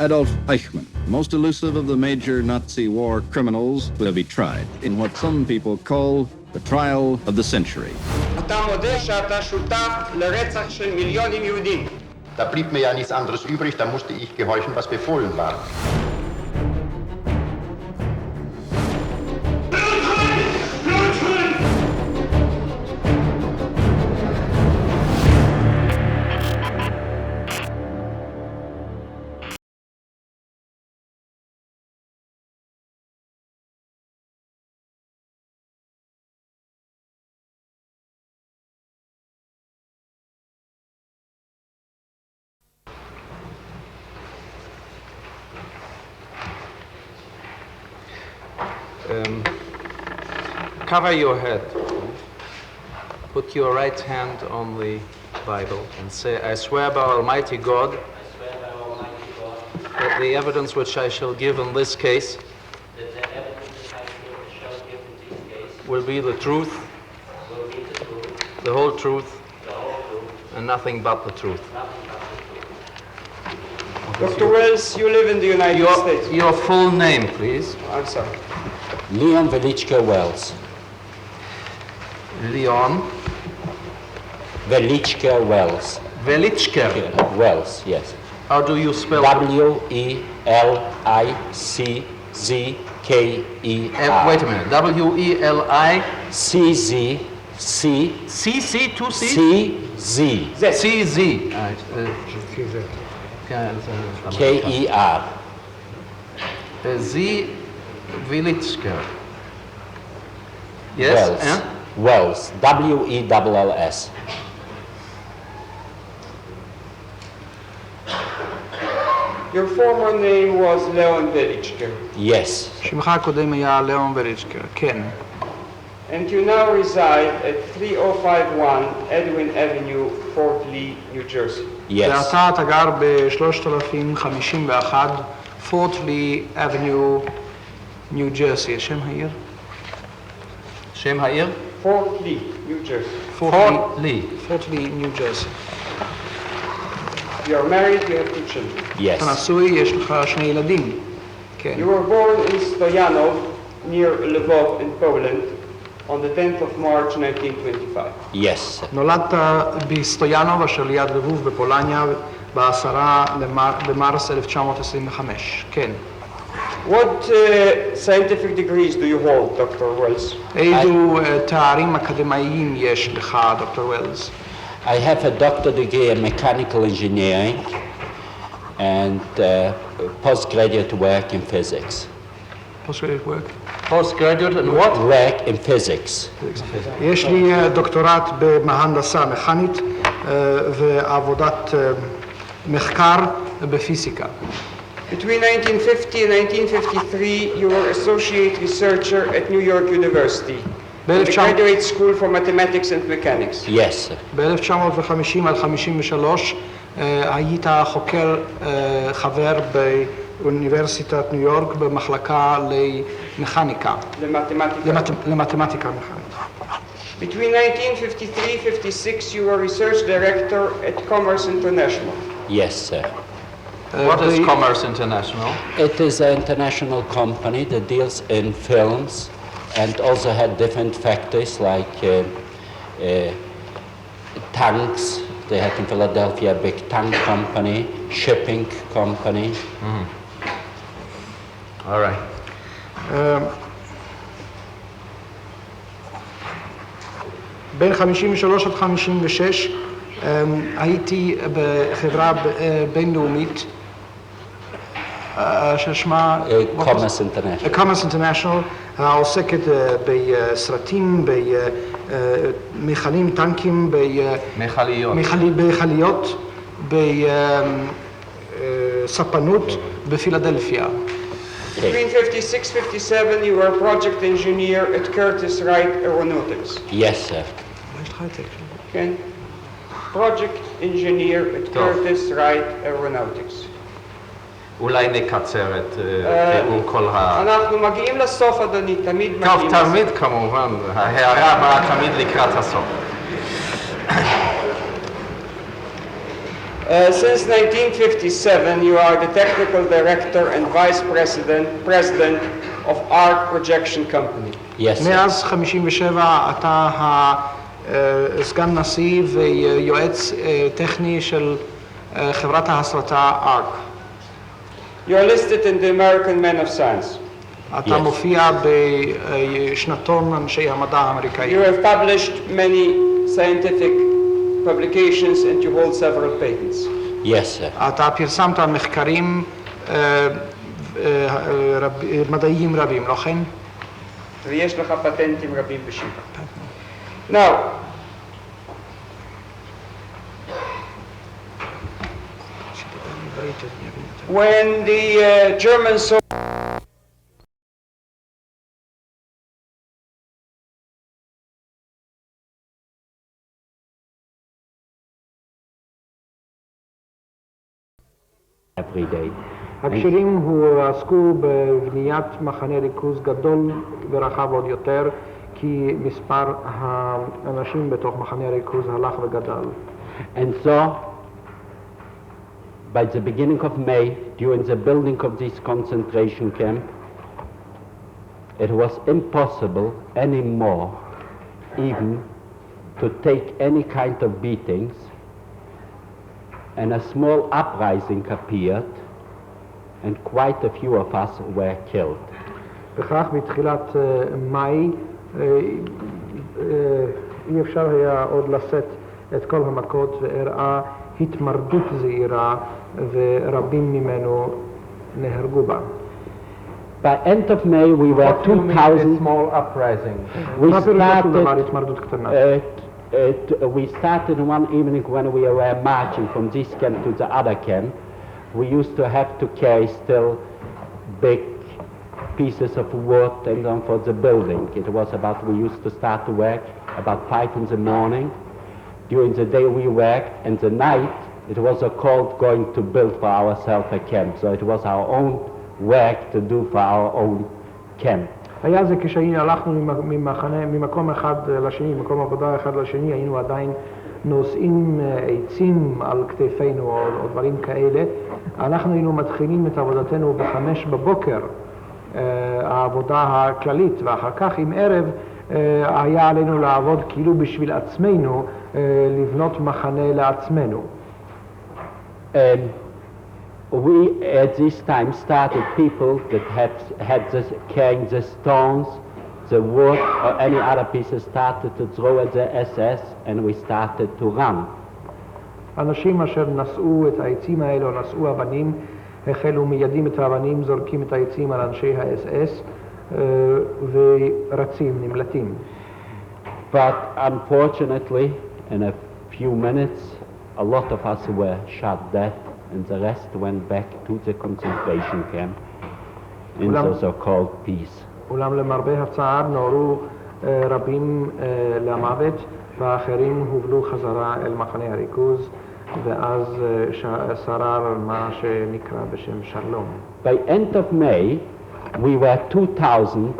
Adolf Eichmann, most elusive of the major Nazi war criminals, will be tried in what some people call the trial of the century. אתה מודה שאתה שותף לרצח של מיליונים יהודים. Da blieb mir ja nichts anderes übrig, da musste ich gehorchen, was befohlen war. Cover your head. Put your right hand on the Bible and say, I swear by Almighty God that the evidence which I shall give in this case will be the truth, the whole truth, and nothing but the truth. Dr. Wells, you live in the United States. Your full name, please. I'm sorry. Leon Velichka Wells. Leon Velichka Wells. Velichka. Wells, yes. How do you spell W-E-L-I-C-Z-K-E-R. Wait a minute. W-E-L-I... C-Z-C... C-C, 2 C? C-Z. C-Z. K-E-R. Z. Velichka. Yes? Wells. Yeah? Wells. W-E-L-L-S. Your former name was Leon Velichka. Yes. שמך הקודם היה ליאון וליצ'קר, כן. And you now reside at 3051 Edwin Avenue, Fort Lee, New Jersey. Yes. ואתה אתה גר ב-3051 פורט לי אבניו, ניו ג'רסי. שם העיר? שם העיר? Fort Lee, New Jersey. פורט לי. פורט לי, ניו ג'רסי. You are married, you have 2 children. Yes. אתה נשוי, יש לך 2 ילדים. כן. You were born in Stoyanov, near Lvov in Poland, on the 10th of March 1925. Yes. נולדת בסטויאנוב, אשר ליד לבוב בפולניה, ב10 במרס 1925. כן. What scientific degrees do you hold, Dr. Wells? אילו תארים אקדמאיים יש לך, דוקטור ווילס? I have a doctorate degree in mechanical engineering and postgraduate work in physics. Postgraduate work? Postgraduate in what? Work in physics. יש לי דוקטורט בהנדסה מכנית ועבודת מחקר בפיזיקה. Between 1950 and 1953, you were associate researcher at New York University, the graduate school for mathematics and mechanics. Yes. ב-1950 עד 1953 היית חוקר חבר באוניברסיטת ניו יורק במחלקה למכניקה. למתמטיקה מכנית. Between 1953-56, you were research director at Commerce International. Yes, sir. What is Commerce International? It is an international company that deals in films and also had different factories like tanks. They had in Philadelphia a big tank company, shipping company. All right. בין 53 עד 56 הייתי בחברה בינלאומית ששמה Commerce International. Commerce International, העוסקת בסרטים, במכלים, טנקים, במכליות, בספנות, בפילדלפיה. Between 56-57, you were a project engineer at Curtiss Wright Aeronautics. Yes, sir. Okay. Project engineer at Curtiss Wright Aeronautics. אולי נקצר את תיאור כל אנחנו מגיעים לסוף, אדוני, תמיד מגיעים לסוף. טוב, תמיד כמובן, ההערה באה תמיד לקראת הסוף. Since 1957, you are the technical director and vice president of ARC Projection Company. Yes, sir. מאז 57 אתה סגן נשיא ויועץ טכני של חברת ההסרטה ARC. You are listed in the American Men of Science. אתה מופיע בשנתון אנשי המדע האמריקאי. You have published many scientific publications and you hold several patents. Yes, sir. אתה פרסמת מחקרים מדעיים רבים, לא כן? ויש לך פטנטים רבים בשיבה. Now, when the German soldiers Every day. הקשירים עסקו בבניית מחנה ריכוז גדול ורחב עוד יותר, כי מספר האנשים בתוך מחנה הריכוז הלך וגדל. And so, by the beginning of May, during the building of this concentration camp, it was impossible anymore even to take any kind of beatings, and a small uprising appeared, and quite a few of us were killed. בכך בתחילת מאי אי אפשר היה עוד לשאת את כל המכות, ואירעה התמרדות זהירה ורבים ממנו נהרגו בה. By end of May, we were 2,000. Small uprising. We started one evening when we were marching from this camp to the other camp. We used to have to carry still big pieces of wood and then for the building. It was about, we used to start to work about 5 in the morning. During the day we worked, and the night it was a cold going to build for ourselves a camp. So it was our own work to do for our own camp. היה זה כשהלכנו ממקום אחד לשני, ממקום עבודה אחד לשני, היינו עדיין נושאים עצים על כתפינו או דברים כאלה. אנחנו היינו מתחילים את עבודתנו ב5 בבוקר, העבודה הכללית, ואחר כך עם ערב היה עלינו לעבוד כאילו בשביל עצמנו, לבנות מחנה לעצמנו. We at this time started people that had carrying the stones, the wood or any other pieces started to throw at the SS, and we started to run. אנשים אשר נשאו את העצים האלה או נשאו אבנים החלו מיידים את האבנים, זורקים את העצים על אנשי ה-SS ורצים, נמלטים. But unfortunately, in a few minutes, a lot of us were shot dead, and the rest went back to the concentration camp in the so-called peace. אולם למרבה הצער נורו רבים למוות, והאחרים הובלו חזרה אל מחנה הריכוז, ואז שרר מה שנקרא בשם שלום. By end of May, we were 2,000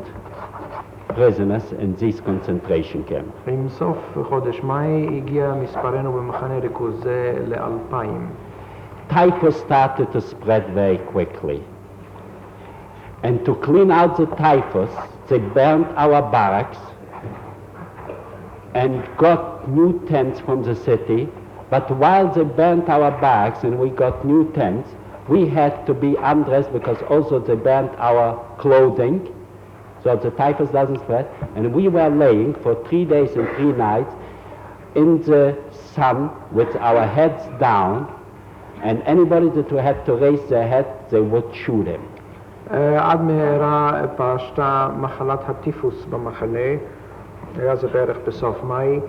prisoners in this concentration camp. עם סוף חודש מאי הגיע מספרנו במחנה ריכוז זה ל2,000. Typhus started to spread very quickly. And to clean out the typhus, they burned our barracks and got new tents from the city. But while they burned our barracks and we got new tents, we had to be undressed because also they burned our clothing, so the typhus doesn't spread. And we were laying for 3 days and 3 nights in the sun with our heads down, and anybody that had to raise their head, they would shoot him. עד מהרה פשטה מחלת הטיפוס במחנה, היה זה בערך בסוף מאי,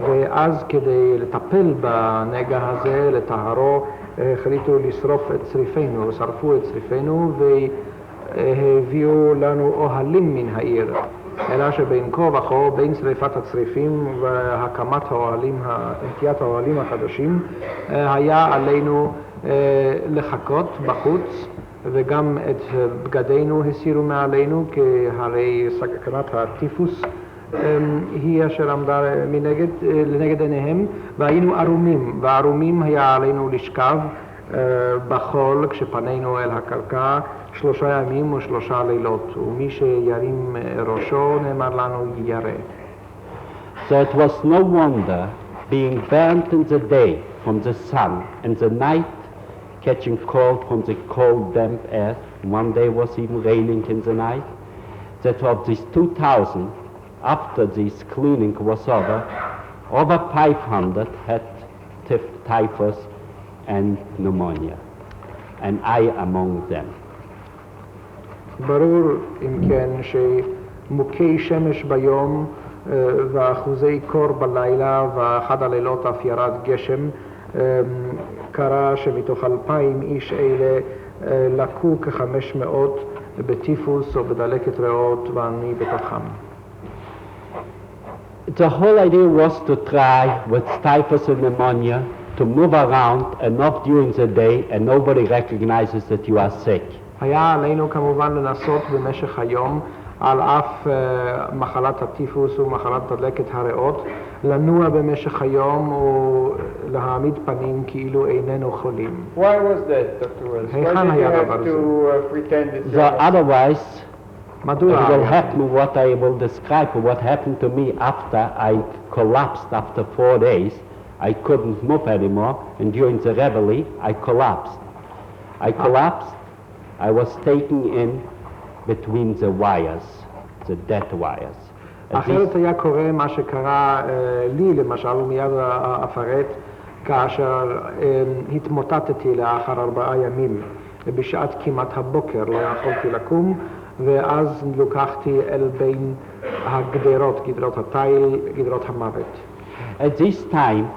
ואז כדי לטפל בנגע הזה, לטהרו, החליטו לשרוף את צריפינו, שרפו את צריפינו והביאו לנו אוהלים מן העיר. אלא שבין כה וכה, בין שריפת הצריפים והקמת האוהלים, נטיית האוהלים החדשים, היה עלינו לחכות בחוץ, וגם את בגדינו הסירו מעלינו, כי הרי סכנת הטיפוס היא אשר עמדה לנגד עיניהם, והיינו ערומים, והערומים היה עלינו לשכב בחול כשפנינו אל הקרקע 3 ימים ו3 לילות, ומי שירים ראשו נאמר לנו ירא. So it was no wonder being burnt in the day from the sun and the night catching cold from the cold damp earth. One day was even raining in the night. That of these 2,000, after this cleaning was over 500 had typhus and pneumonia, and I among them. ברור אם כן שמוכי שמש ביום ואחוזי קור בלילה ואחד הלילות אף ירד גשם, קרה שמתוך 2,000 איש אלה לקו כ500 בטיפוס או בדלקת ריאות ואני בתוכם. The whole idea was to try with typhus and pneumonia to move around enough during the day and nobody recognizes that you are sick. היה עלינו כמובן לנסות במשך היום על אף מחלת הטיפוס ומחלת דלקת הריאות, לנוע במשך היום ולהעמיד פנים כאילו איננו חולים. Why was that, Dr. Wells? Why did you have to pretend it's So otherwise, it מדוע? will happen what I will describe, what happened to me after I collapsed after 4 days. I couldn't move anymore, and during the reveille, I collapsed. I collapsed. I was taken in between the wires, the dead wires. And אחרת היה קורה מה שקרה לי למשל, ומיד אפרט, כאשר התמוטטתי לאחר 4 ימים, בשעת כמעט הבוקר לא יכולתי לקום, ואז לוקחתי אל בין הגדרות, גדרות התיל, גדרות המוות. at this time,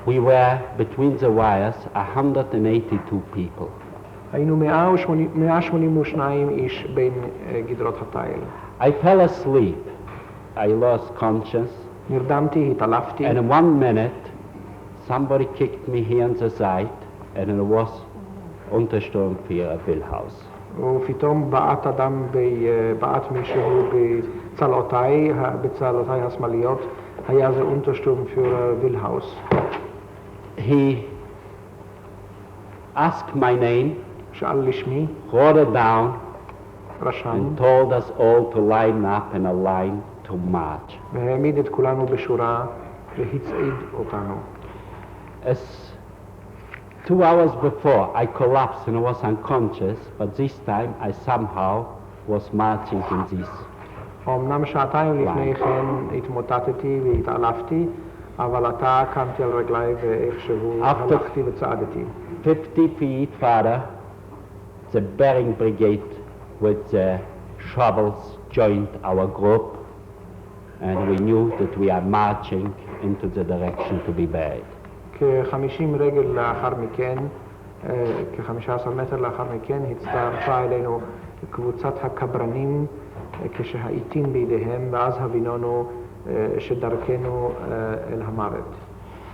we were between the wires 182 people. היינו 182 איש בין גדרות התיל. I fell asleep. I lost conscience. נרדמתי, התעלפתי. And in 1 minute, somebody kicked me here on the side, and it was Untersturm für Wilhaus. ופתאום בעט אדם, בעט מישהו בצלעותיי השמאליות, היה זה אונטרשטורם פюרר וילהאוס. He asked my name, שאל לשמי, wrote it down, רשם, and told us all to line up in a line to march. והעמיד את כולנו בשורה והצעיד אותנו. As 2 hours before, I collapsed and was unconscious, but this time I somehow was marching in this. אמנם שעתיים לפני כן התמוטטתי והתעלפתי, אבל עתה קמתי על רגליי ואיכשהו הלכתי וצעדתי. 50 feet farther, the bearing brigade with the shovels joined our group, and we knew that we are marching into the direction to be buried. כ-50 רגל לאחר מכן, כ-15 מטר לאחר מכן, הצטרפה אלינו קבוצת הקברנים כשהעיתים בידיהם, ואז הבינונו שדרכנו אל המוות,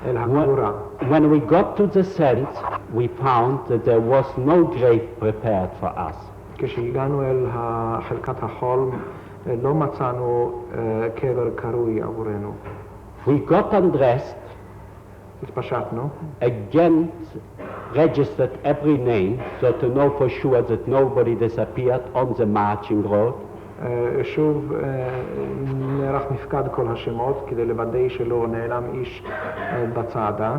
אל הקבורה. When we got to the scent, we found that there was no grave prepared for us. כשהגענו אל חלקת החול, לא מצאנו קבר קרוי עבורנו. We got undressed, התפשטנו, again registered every name, so to know for sure that nobody disappeared on the marching road. שוב נערך מפקד כל השמות כדי לוודא שלא נעלם איש בצעדה.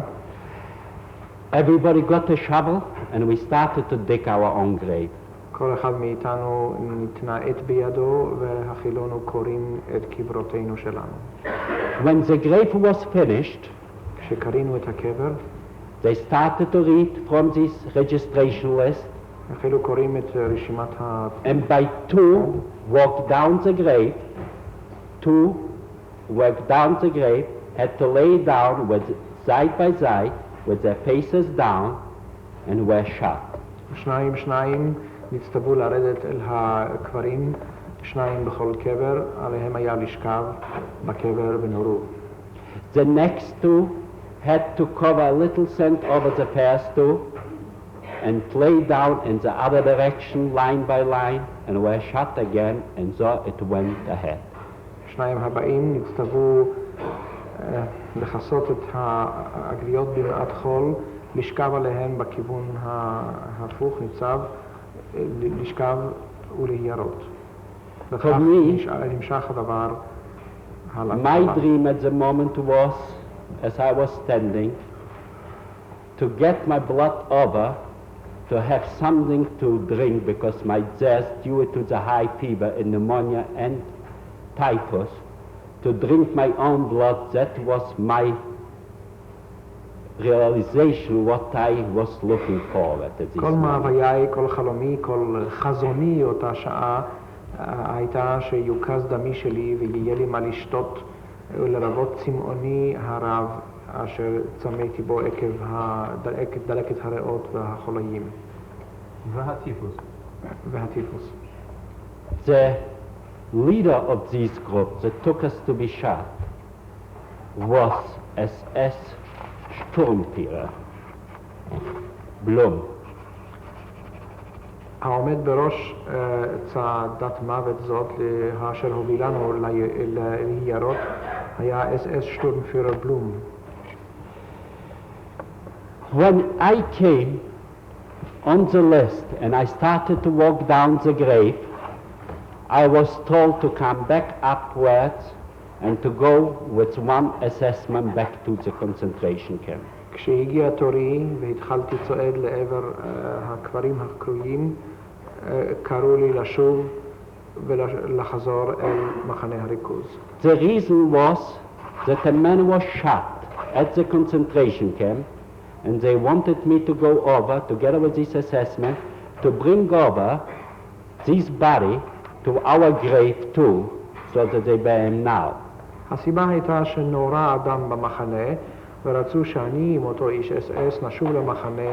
Everybody got a shovel and we started to dig our own grave. כל אחד מאיתנו ניתנה עת בידו והחילונו קוראים את קברותינו שלנו. When the grave was finished, כשקרינו את הקבר, they started to read from this registration list, החלו קוראים את רשימת and by 2 walked down the grave. 2 walked down the grave, had to lay down with side by side with their faces down and were shot. שניים נצטוו לרדת אל הקברים, 2 בכל קבר, עליהם היה לשכב בקבר ונורו. The next 2 had to cover a little sand over the first 2 and lay down in the other direction line by line and were shot again, and so it went ahead. השניים הבאים נצטוו לכסות את הגוויות במעט חול, לשכב עליהן בכיוון ההפוך, לשכב ולהירות. וכך נמשך הדבר הלאה. My dream at the moment was, as I was standing, to get my blood over, to have something to drink, because my death, due to the high fever and pneumonia and typhus, to drink my own blood, that was my realization, what I was looking forward at this כל moment. מאוויי, כל חלומי, כל חזוני אותה שעה הייתה שיוקז דמי שלי ויהיה לי מה לשתות ולרבות צמאוני הרב אשר צמאתי בו עקב דלקת הריאות והחוליים. והטיפוס. והטיפוס. The leader of this group that took us to be shot was SS Sturmführer, Blum. העומד בראש צעדת מוות זאת אשר הובילנו להיארות היה SS Sturmführer בלום. When I came on the list and I started to walk down the grave, I was told to come back upwards and to go with one assessment back to the concentration camp. כשהגיע תורי והתחלתי צועד לעבר הקברים הקרויים, קראו לי לשוב ולחזור אל מחנה הריכוז. The reason was that a man was shot at the concentration camp, and they wanted me to go over, together with this assessment, to bring over this body to our grave too, so that they bury him now. הסיבה הייתה שנורה אדם במחנה, ורצו שאני עם אותו איש SS נשוב למחנה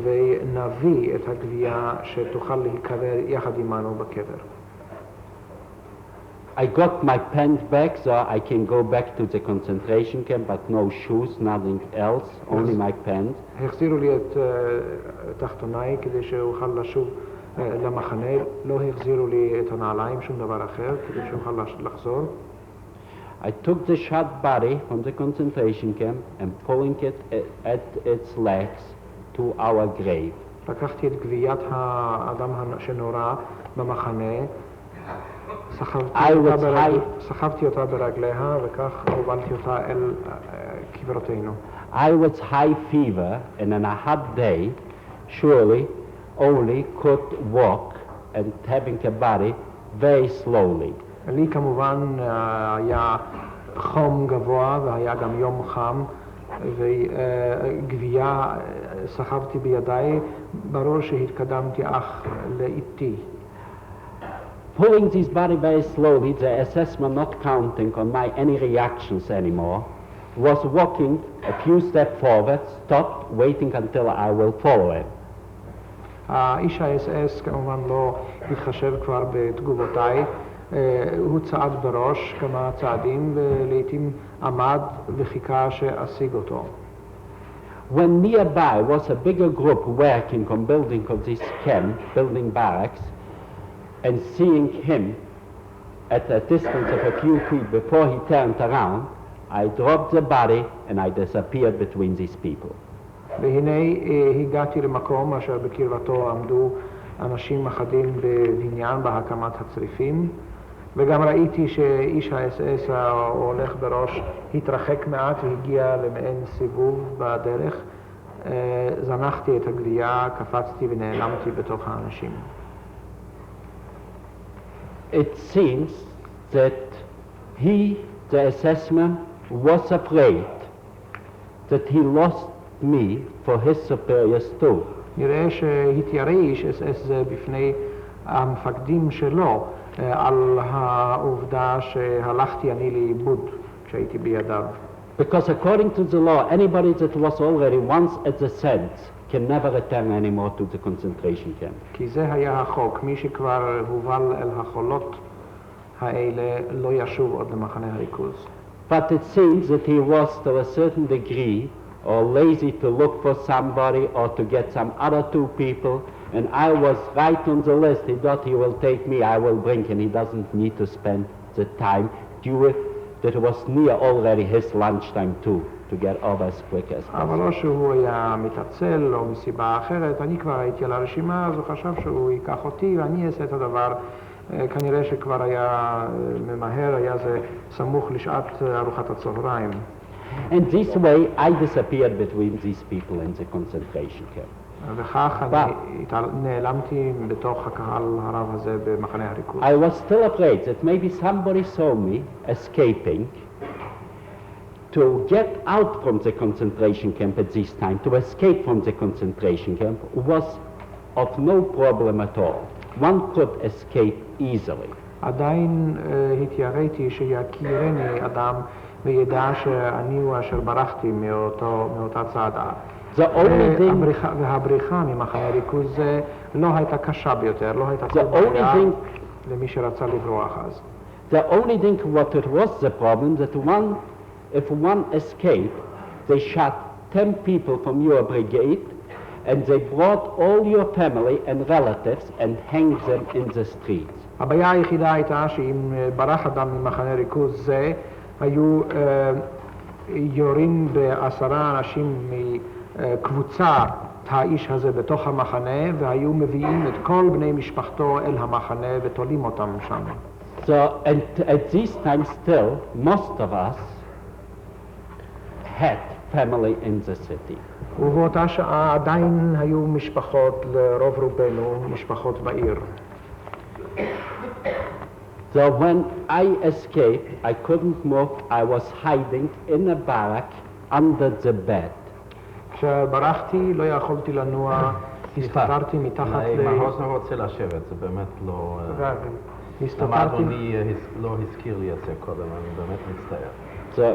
ונביא את הגוויה שתוכל להיקבר יחד עמנו בקבר. I got my pants back so I can go back to the concentration camp, but no shoes, nothing else, only my pants. החזירו לי את תחתוניי כדי שאוכל לשוב למחנה, לא החזירו לי את הנעליים, שום דבר אחר, כדי שאוכל לחזור. I took the shot body from the concentration camp and pulling it at its legs to our grave. לקחתי את גוויית האדם שנורה במחנה, סחבתי אותה ברגליה וכך הובלתי אותה אל קברותינו. I was high fever and on a hot day, surely only could walk and having a body very slowly. לי כמובן היה חום גבוה והיה גם יום חם וגוויה סחבתי בידיי, ברור שהתקדמתי אך לאיטי. Pulling this body very slowly, the assessment not counting on my any reactions anymore, was walking a few steps forward, stopped, waiting until I will follow him. האיש ה-SS כמובן לא התחשב כבר בתגובותיי, הוא צעד בראש כמה צעדים ולעיתים עמד וחיכה שאשיג אותו. When nearby was a bigger group working on building of this camp, building barracks, and seeing him at a distance of a few feet before he turned around, I dropped the body and I disappeared between these people. והנה הגעתי למקום אשר בקרבתו עמדו אנשים אחדים בבניין בהקמת הצריפים, וגם ראיתי שאיש ה-SS ההולך בראש התרחק מעט והגיע למעין סיבוב בדרך. זנחתי את הגוויה, קפצתי ונעלמתי בתוך האנשים. It seems that he, the assessment, was afraid that he lost me for his superiors too. נראה שהתיירא איש SS זה בפני המפקדים שלו על העובדה שהלכתי אני לאיבוד כשהייתי בידיו. Because according to the law, anybody that was already once at the sense can never return anymore to the concentration camp. כי זה היה החוק, מי שכבר הובל אל החולות האלה לא ישוב עוד למחנה הריכוז. But it seems that he was to a certain degree or lazy to look for somebody or to get some other two people, and I was right on the list. He thought he will take me, I will bring, and he doesn't need to spend the time due that it was near already his lunchtime too, to get over as quick as possible. אבל לא שהוא היה מתעצל או מסיבה אחרת, אני כבר הייתי על הרשימה, אז הוא חשב שהוא ייקח אותי ואני אעשה את הדבר. כנראה שכבר היה ממהר, היה זה סמוך לשעת ארוחת הצהריים. And this way I disappeared between these people in the concentration camp. וכך אני נעלמתי בתוך הקהל הרב הזה במחנה הריכוז. I was still afraid that maybe somebody saw me escaping. To get out from the concentration camp at this time, to escape from the concentration camp, was of no problem at all. One could escape easily. עדיין התייראתי שיכירני אדם וידע שאני הוא אשר ברחתי מאותה צעדה. והבריחה ממחנה ריכוז זה לא הייתה קשה ביותר, לא הייתה כל בעיה למי שרצה לברוח אז. The only thing what it was the problem that if one escaped, they shot 10 people from your brigade and they brought all your family and relatives and hanged them in the streets. הבעיה היחידה הייתה שאם ברח אדם ממחנה ריכוז זה, היו יורים ב10 אנשים מקבוצת האיש הזה בתוך המחנה, והיו מביאים את כל בני משפחתו אל המחנה ותולים אותם שם. So at this time still, most of us had family in the city. ובאותה שעה עדיין היו משפחות, לרוב רובנו, משפחות בעיר. So when I escaped, I couldn't move. I was hiding in a barrack under the bed. כשברחתי לא יכולתי לנוע, הסתתרתי מתחת מעוז לא רוצה לשבת, זה באמת לא... למה אדוני לא הזכיר לי את זה קודם, אני באמת מצטער.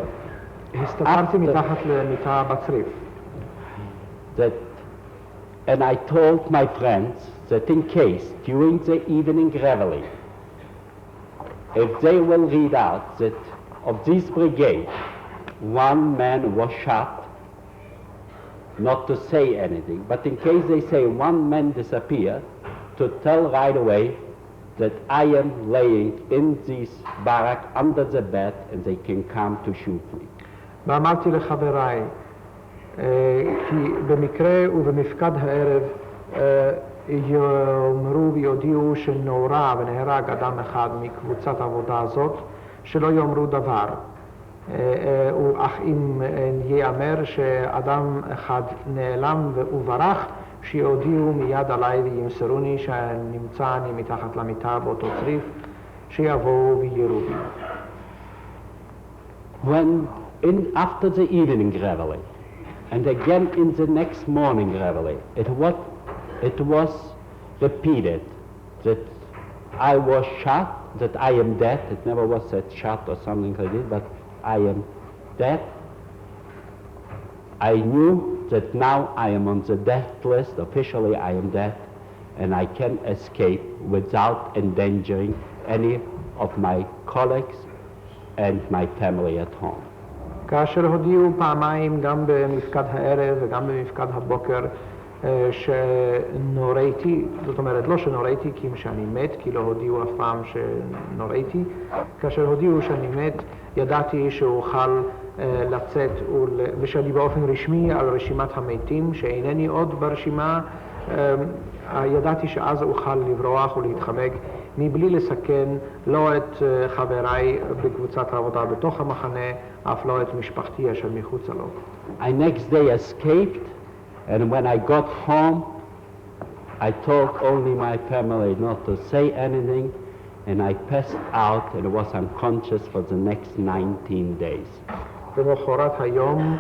הסתתרתי מתחת למיטה בצריף. And I told my friends that in case during the evening reveille, if they will read out that of this brigade, one man was shot, not to say anything, but in case they say one man disappeared, to tell right away that I am laying in this barrack under the bed and they can come to shoot me. ואמרתי לחבריי, כי במקרה ובמפקד הערב יאמרו ויודיעו שנורה ונהרג אדם אחד מקבוצת העבודה הזאת, שלא יאמרו דבר. אך אם ייאמר שאדם אחד נעלם וברח, שיודיעו מיד עליי וימסרוני שנמצא אני מתחת למיטה באותו צריף, שיבואו ויראו בי. After the evening reveille, and again in the next morning reveille, it was repeated that I was shot, that I am dead. It never was said shot or something like this, but I am dead. I knew that now I am on the death list. Officially I am dead, and I can escape without endangering any of my colleagues and my family at home. כאשר הודיעו פעמיים גם במפקד הערב וגם במפקד הבוקר שנוריתי, זאת אומרת לא שנוריתי כי שאני מת, כי לא הודיעו אף פעם שנוריתי, כאשר הודיעו שאני מת ידעתי שאוכל לצאת ושאני באופן רשמי על רשימת המתים, שאינני עוד ברשימה, ידעתי שאז אוכל לברוח ולהתחמק מבלי לסכן לא את חבריי בקבוצת העבודה בתוך המחנה, אף לא את משפחתי אשר מחוצה לו. I next day escaped, and when I got home, I told only my family not to say anything, and I passed out and was unconscious for the next 19 days. במחרת היום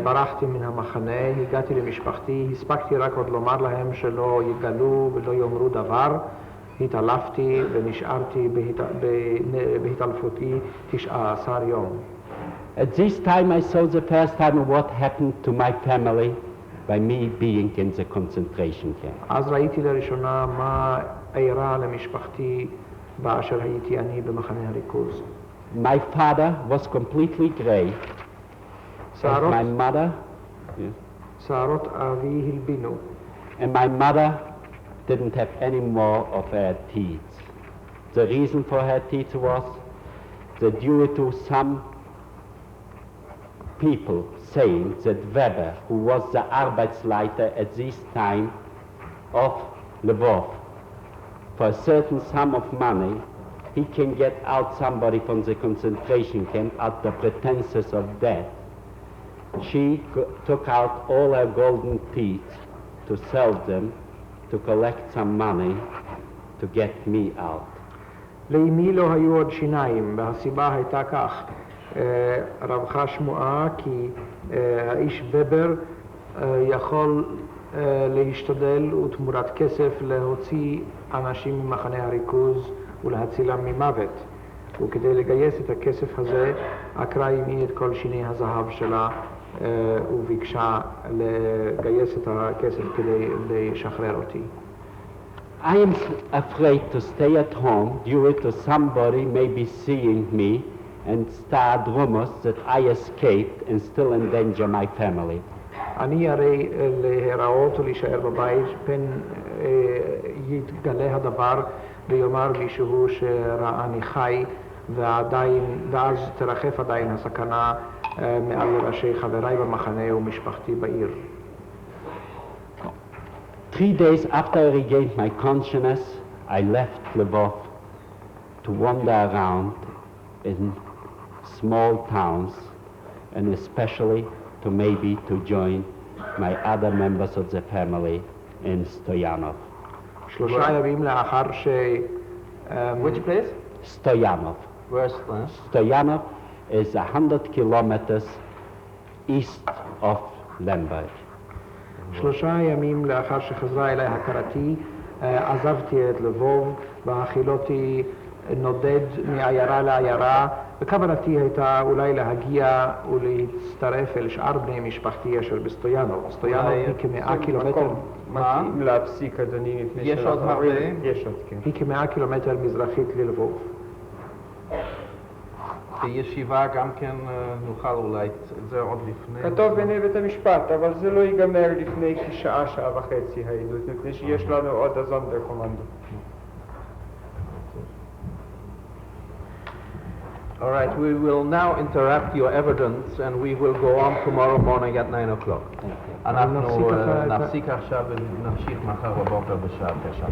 ברחתי מן המחנה, הגעתי למשפחתי, הספקתי רק עוד לומר להם שלא יגלו ולא יאמרו דבר, התעלפתי ונשארתי בהתעלפותי 19 יום. At this time I saw the first time what happened to my family by me being in the concentration camp. אז ראיתי לראשונה מה אירע למשפחתי באשר הייתי אני במחנה הריכוז. My father was completely gray. And my mother, שערות אבי הלבינו. And my mother didn't have any more of her teeth. The reason for her teeth was that due to some people saying that Weber, who was the Arbeitsleiter at this time of Lvov, for a certain sum of money, he can get out somebody from the concentration camp at the pretenses of death. She took out all her golden teeth to sell them, to collect some money, to get me out. לאמי לא היו עוד שיניים, והסיבה הייתה כך. רווחה שמועה כי האיש ובר יכול להשתדל ותמורת כסף להוציא אנשים ממחנה הריכוז ולהצילם ממוות. וכדי לגייס את הכסף הזה, עקרה אמי את כל שיני הזהב שלה וביקשה לגייס את הכסף כדי לשחרר אותי. I am afraid to stay at home due to somebody may be seeing me and start rumors that I escaped and still endanger my family. אני הרי להיראות ולהישאר בבית, פן יתגלה הדבר ויאמר מישהו שראני חי, ואז תרחף עדיין הסכנה מעל ראשי חבריי במחנה ומשפחתי בעיר. 3 days after I regained my consciousness, I left Lvov to wander around in small towns, and especially to join my other members of the family in Stoyanov. 3 ימים לאחר Which place? Stoyanov. Where's that? Stoyanov is 100 kilometers east of Lemberg. 3 ימים לאחר שחזרה אליי הכרתי, עזבתי את לבוב והחילותי נודד מעיירה לעיירה, וכוונתי הייתה אולי להגיע ולהצטרף אל שאר בני משפחתי אשר בסטויאנוב. סטויאנוב היא כ100 קילומטר... מתאים להפסיק, אדוני, לפני יש עוד הרבה? יש עוד, כן. היא כ100 קילומטר מזרחית ללבוב. בישיבה גם כן נוכל אולי את זה עוד לפני. כתוב בעיני בית המשפט, אבל זה לא ייגמר לפני כשעה, שעה וחצי העדות, מפני שיש לנו עוד הזונדר קומנדו. All right, we will now interrupt your evidence and we will go on tomorrow morning at 9 o'clock. אנחנו נפסיק עכשיו ונמשיך מחר בבוקר בשעה 9.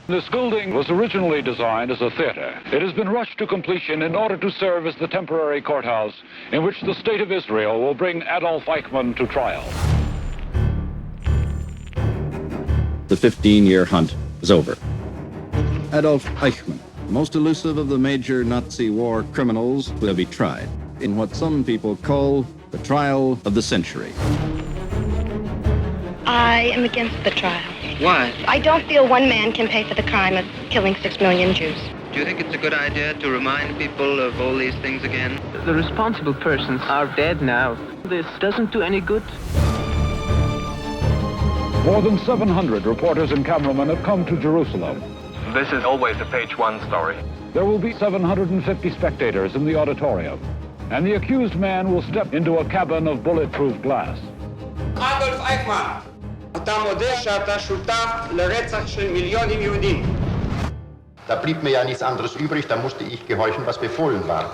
This building was originally designed as a theater. It has been rushed to completion in order to serve as the temporary courthouse in which the State of Israel will bring Adolf Eichmann to trial. The 15-year hunt is over. Adolf Eichmann, most elusive of the major Nazi war criminals, will be tried in what some people call the trial of the century. I am against the trial. Why? I don't feel one man can pay for the crime of killing 6 million Jews. Do you think it's a good idea to remind people of all these things again? The responsible persons are dead now. This doesn't do any good. More than 700 reporters and cameramen have come to Jerusalem. This is always a page-1 story. There will be 750 spectators in the auditorium, and the accused man will step into a cabin of bulletproof glass. Adolf Eichmann, אתה מודה שאתה שותף לרצח של מיליונים יהודים. Da blieb mir ja nichts anderes übrig, da musste ich gehorchen, was befohlen war.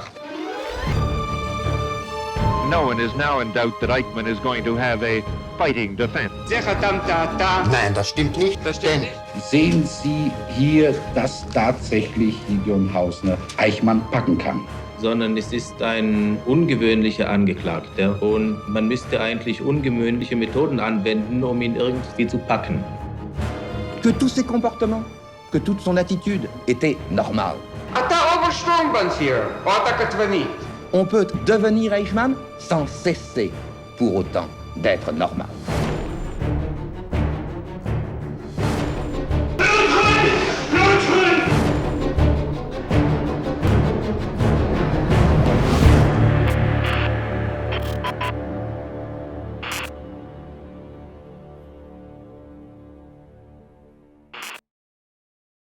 No one is now in doubt that Eichmann is going to have a fighting defense. Nein, das stimmt nicht. Das stimmt nicht. Sehen Sie hier, dass tatsächlich Gideon Hausner Eichmann packen kann? Sondern es ist ein ungewöhnlicher Angeklagter und man müsste eigentlich ungewöhnliche Methoden anwenden, um ihn irgendwie zu packen. Que tous ses comportements, que toute son attitude était normale. On peut devenir Eichmann sans cesser pour autant d'être normal.